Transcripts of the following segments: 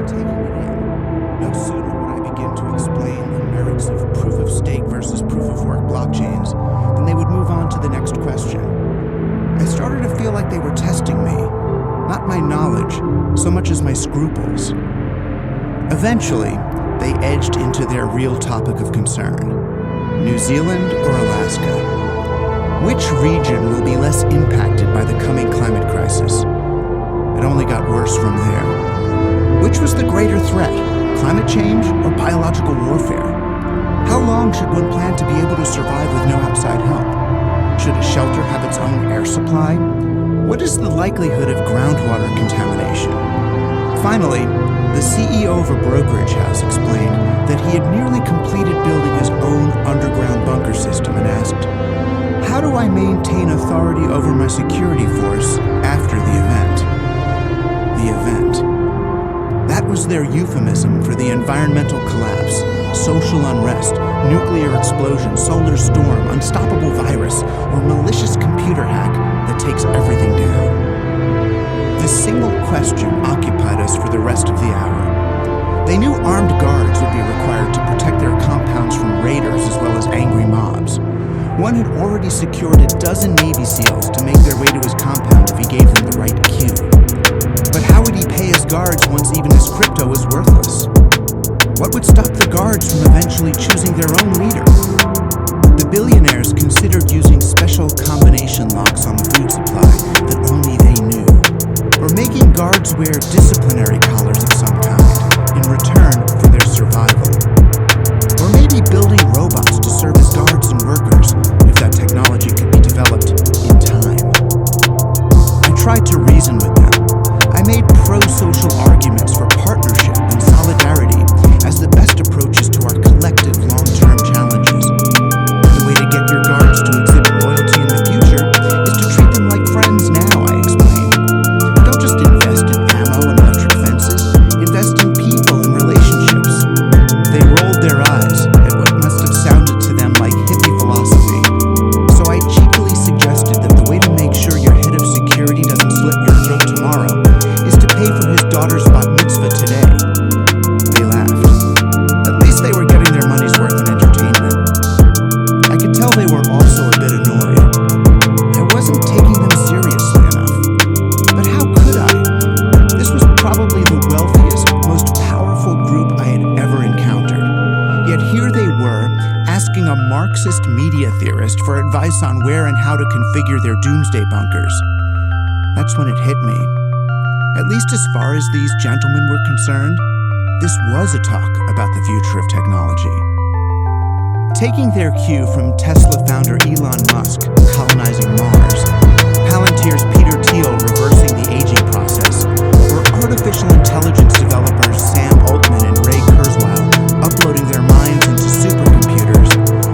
taking it in. No sooner would I begin to explain the merits of proof-of-stake versus proof-of-work blockchains than they would move on to the next question. I started to feel like they were testing me, not my knowledge so much as my scruples. Eventually, they edged into their real topic of concern: New Zealand or Alaska? Which region will be less impacted by the coming climate crisis? It only got worse from there. Which was the greater threat, climate change or biological warfare? How long should one plan to be able to survive with no outside help? Should a shelter have its own air supply? What is the likelihood of groundwater contamination? Finally, the CEO of a brokerage house explained that he had nearly completed building his own underground bunker system and asked, "How do I maintain authority over my security force after the event?" The event. That was their euphemism for the environmental collapse, social unrest, nuclear explosion, solar storm, unstoppable virus, or malicious computer hack that takes everything down. This single question occupied us for the rest of the hour. They knew armed guards would be required to protect their compounds from raiders as well as angry mobs. One had already secured a dozen Navy SEALs to make their way to his compound if he gave them the right cue. But how would he pay his guards once even his crypto was worthless? What would stop the guards from eventually choosing their own leader? The billionaires considered using special combination locks on the food supply that only they knew, or making guards wear disciplinary collars of some kind in return for their survival. Or maybe building robots to serve as guards and workers if that technology could be developed in time. I tried to reason with them. I made pro-social arguments for partnership and solidarity as the best approaches to our collective long-term challenges. The way to get your guards to exhibit loyalty in the future is to treat them like friends now, I explained. Don't just invest in ammo and electric fences, invest in people and relationships. They rolled their eyes at what must have sounded to them like hippie philosophy. So I cheekily suggested that the way to make sure your head of security doesn't slit your throat tomorrow is to pay for his daughter's bat mitzvah today. They laughed. At least they were getting their money's worth in entertainment. I could tell they were also a bit annoyed. I wasn't taking them seriously enough. But how could I? This was probably the wealthiest, most powerful group I had ever encountered. Yet here they were, asking a Marxist media theorist for advice on where and how to configure their doomsday bunkers. That's when it hit me. At least as far as these gentlemen were concerned, this was a talk about the future of technology. Taking their cue from Tesla founder Elon Musk colonizing Mars, Palantir's Peter Thiel reversing the aging process, or artificial intelligence developers Sam Altman and Ray Kurzweil uploading their minds into supercomputers,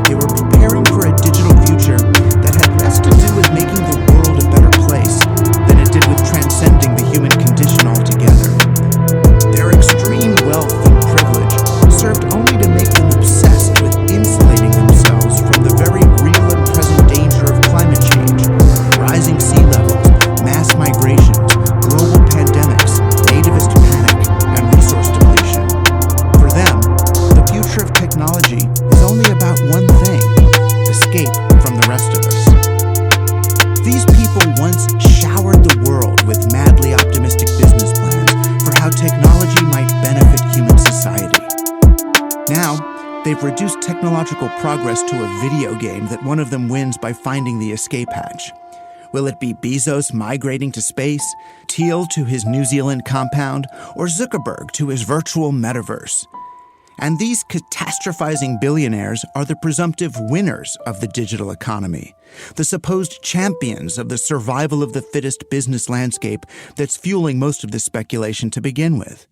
they were preparing for a digital future that had less to do with making the world a better place than it did with transcending the human condition altogether. Their extreme wealth and privilege served only to make them obsessed with insulating themselves from the very real and present danger of climate change, rising sea levels, mass migrations, global pandemics, nativist panic, and resource depletion. For them, the future of technology is only about one thing: escape from the rest of us. These people once showered the world with madly optimistic business plans for how technology might benefit human society. Now, they've reduced technological progress to a video game that one of them wins by finding the escape hatch. Will it be Bezos migrating to space, Thiel to his New Zealand compound, or Zuckerberg to his virtual metaverse? And these catastrophizing billionaires are the presumptive winners of the digital economy, the supposed champions of the survival of the fittest business landscape that's fueling most of this speculation to begin with.